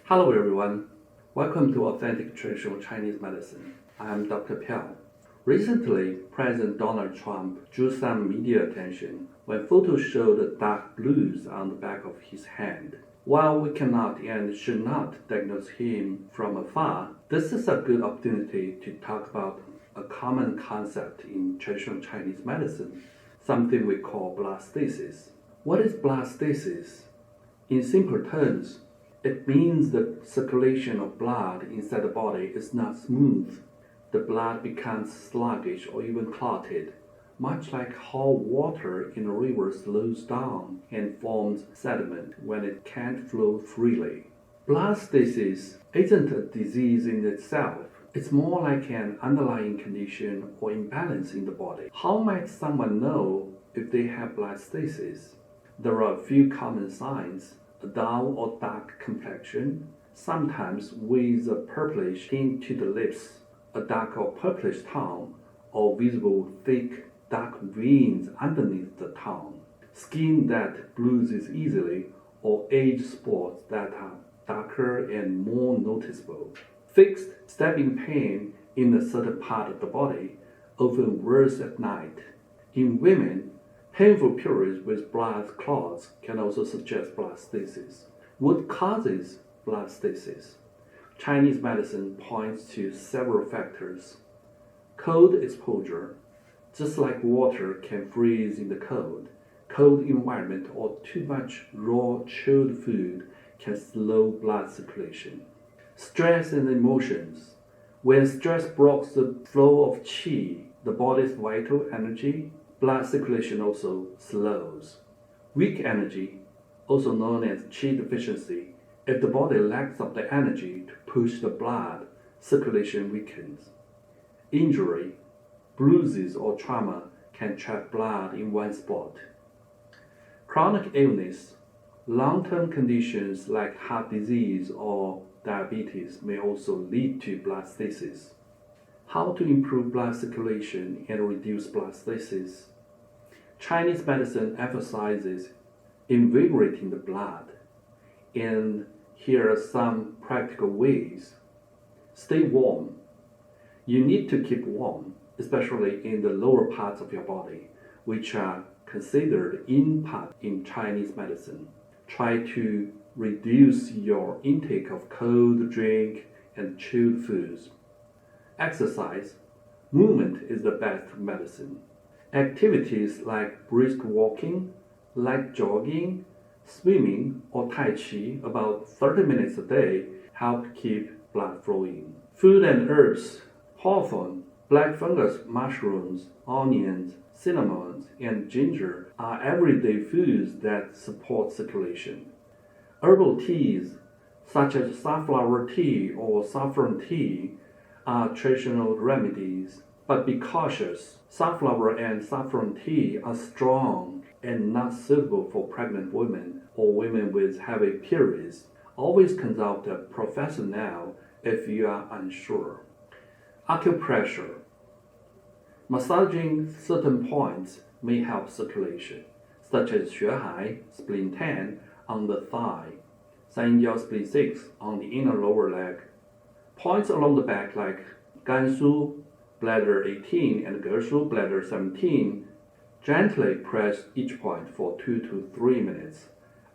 Hello everyone, welcome to Authentic Traditional Chinese Medicine. I am Dr. Piao. Recently, President Donald Trump drew some media attention when photos showed the dark blues on the back of his hand. While we cannot and should not diagnose him from afar, this is a good opportunity to talk about a common concept in traditional Chinese medicine, something we call blood stasis. What is blood stasis? In simple terms, it means the circulation of blood inside the body is not smooth. The blood becomes sluggish or even clotted, much like how water in a river slows down and forms sediment when it can't flow freely. Blood stasis isn't a disease in itself. It's more like an underlying condition or imbalance in the body. How might someone know if they have blood stasis? There are a few common signs: a dull or dark complexion, sometimes with a purplish tint to the lips, a dark or purplish tongue, or visible thick dark veins underneath the tongue, skin that bruises easily, or age spots that are darker and more noticeable. Fixed stabbing pain in a certain part of the body, often worse at night. In women, painful periods with blood clots can also suggest blood stasis. What causes blood stasis? Chinese medicine points to several factors. Cold exposure. Just like water can freeze in the cold environment or too much raw chilled food can slow blood circulation. Stress and emotions. When stress blocks the flow of qi, the body's vital energy, blood circulation also slows. Weak energy, also known as qi deficiency, if the body lacks of the energy to push the blood, circulation weakens. Injury, bruises or trauma can trap blood in one spot. Chronic illness, long-term conditions like heart disease or diabetes may also lead to blood stasis. How to improve blood circulation and reduce blood stasis? Chinese medicine emphasizes invigorating the blood, and here are some practical ways. Stay warm. You need to keep warm, especially in the lower parts of your body, which are considered yin part in Chinese medicine. Try to reduce your intake of cold drink and chilled foods. Exercise. Movement is the best medicine. Activities like brisk walking, light jogging, swimming, or tai chi about 30 minutes a day help keep blood flowing. Food and herbs. Hawthorn, black fungus mushrooms, onions, cinnamon, and ginger are everyday foods that support circulation. Herbal teas, such as safflower tea or saffron tea, are traditional remedies. But be cautious. Safflower and saffron tea are strong and not suitable for pregnant women or women with heavy periods. Always consult a professional if you are unsure. Acupressure. Massaging certain points may help circulation, such as 血海 spleen 10 on the thigh, 三阴交 spleen 6 on the inner lower leg. Points along the back like 肝腧 bladder 18 and 膈腧 bladder 17. Gently press each point for 2 to 3 minutes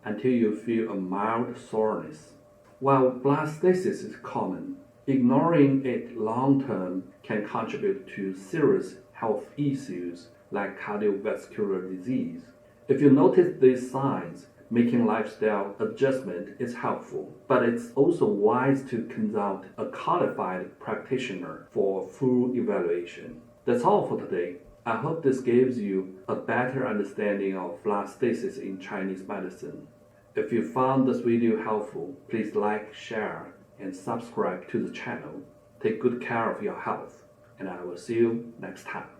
until you feel a mild soreness. While blood stasis is common, ignoring it long-term can contribute to serious health issues like cardiovascular disease. If you notice these signs, making lifestyle adjustment is helpful, but it's also wise to consult a qualified practitioner for full evaluation. That's all for today. I hope this gives you a better understanding of blood stasis in Chinese medicine. If you found this video helpful, please like, share, and subscribe to the channel. Take good care of your health, and I will see you next time.